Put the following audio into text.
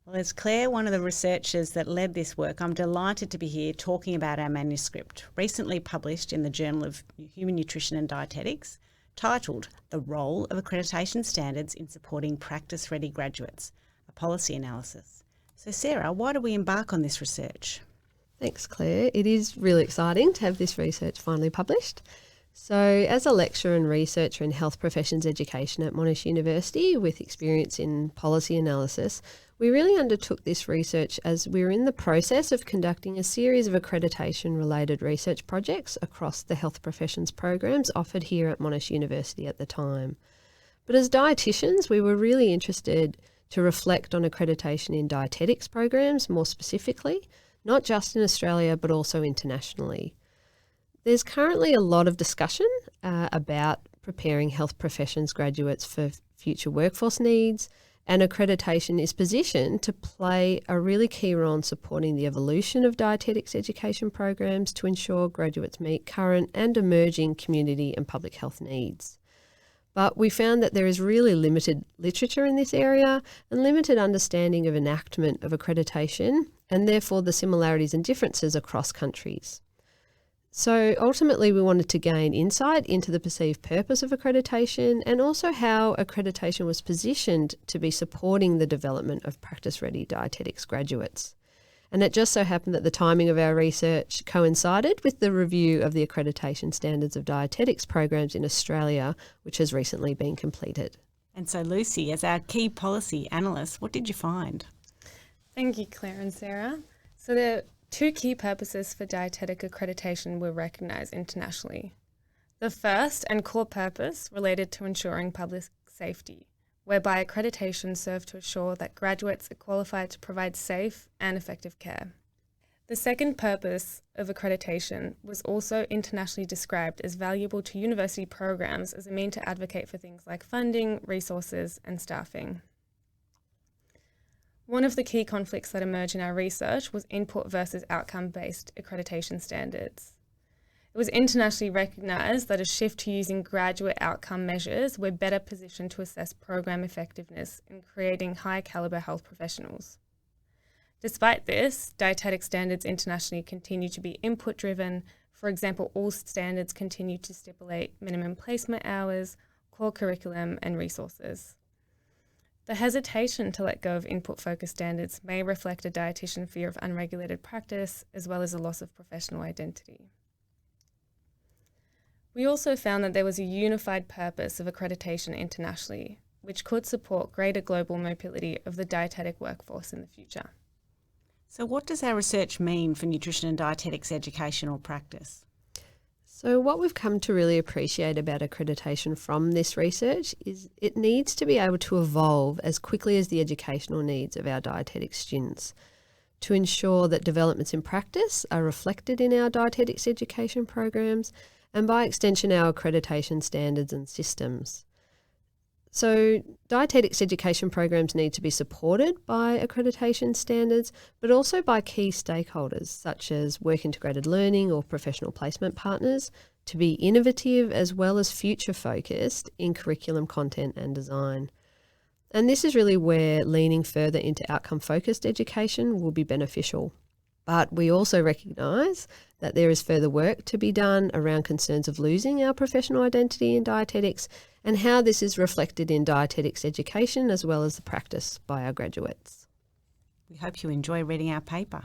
Well, as Claire, one of the researchers that led this work, I'm delighted to be here talking about our manuscript, recently published in the Journal of Human Nutrition and Dietetics, titled The Role of Accreditation Standards in Supporting Practice-Ready Graduates, a Policy Analysis. So Sarah, why do we embark on this research? Thanks, Claire. It is really exciting to have this research finally published. So, as a lecturer and researcher in health professions education at Monash University with experience in policy analysis, we really undertook this research as we were in the process of conducting a series of accreditation-related research projects across the health professions programs offered here at Monash University at the time. But as dietitians, we were really interested to reflect on accreditation in dietetics programs more specifically, not just in Australia but also internationally. There's currently a lot of discussion about preparing health professions graduates for future workforce needs, and accreditation is positioned to play a really key role in supporting the evolution of dietetics education programs to ensure graduates meet current and emerging community and public health needs. But we found that there is really limited literature in this area and limited understanding of enactment of accreditation and therefore the similarities and differences across countries. So ultimately we wanted to gain insight into the perceived purpose of accreditation and also how accreditation was positioned to be supporting the development of practice-ready dietetics graduates. And it just so happened that the timing of our research coincided with the review of the accreditation standards of dietetics programs in Australia, which has recently been completed. And so Lucie, as our key policy analyst, what did you find? Thank you, Claire and Sarah. So the two key purposes for dietetic accreditation were recognised internationally. The first and core purpose related to ensuring public safety, whereby accreditation served to assure that graduates are qualified to provide safe and effective care. The second purpose of accreditation was also internationally described as valuable to university programs as a means to advocate for things like funding, resources, and staffing. One of the key conflicts that emerged in our research was input versus outcome-based accreditation standards. It was internationally recognised that a shift to using graduate outcome measures were better positioned to assess program effectiveness in creating high-calibre health professionals. Despite this, dietetic standards internationally continue to be input-driven. For example, all standards continue to stipulate minimum placement hours, core curriculum, and resources. The hesitation to let go of input-focused standards may reflect a dietitian fear of unregulated practice, as well as a loss of professional identity. We also found that there was a unified purpose of accreditation internationally, which could support greater global mobility of the dietetic workforce in the future. So what does our research mean for nutrition and dietetics education or practice? So what we've come to really appreciate about accreditation from this research is it needs to be able to evolve as quickly as the educational needs of our dietetics students to ensure that developments in practice are reflected in our dietetics education programs and by extension our accreditation standards and systems. So dietetics education programs need to be supported by accreditation standards, but also by key stakeholders such as work integrated learning or professional placement partners to be innovative as well as future focused in curriculum content and design. And this is really where leaning further into outcome focused education will be beneficial. But we also recognise that there is further work to be done around concerns of losing our professional identity in dietetics and how this is reflected in dietetics education as well as the practice by our graduates. We hope you enjoy reading our paper.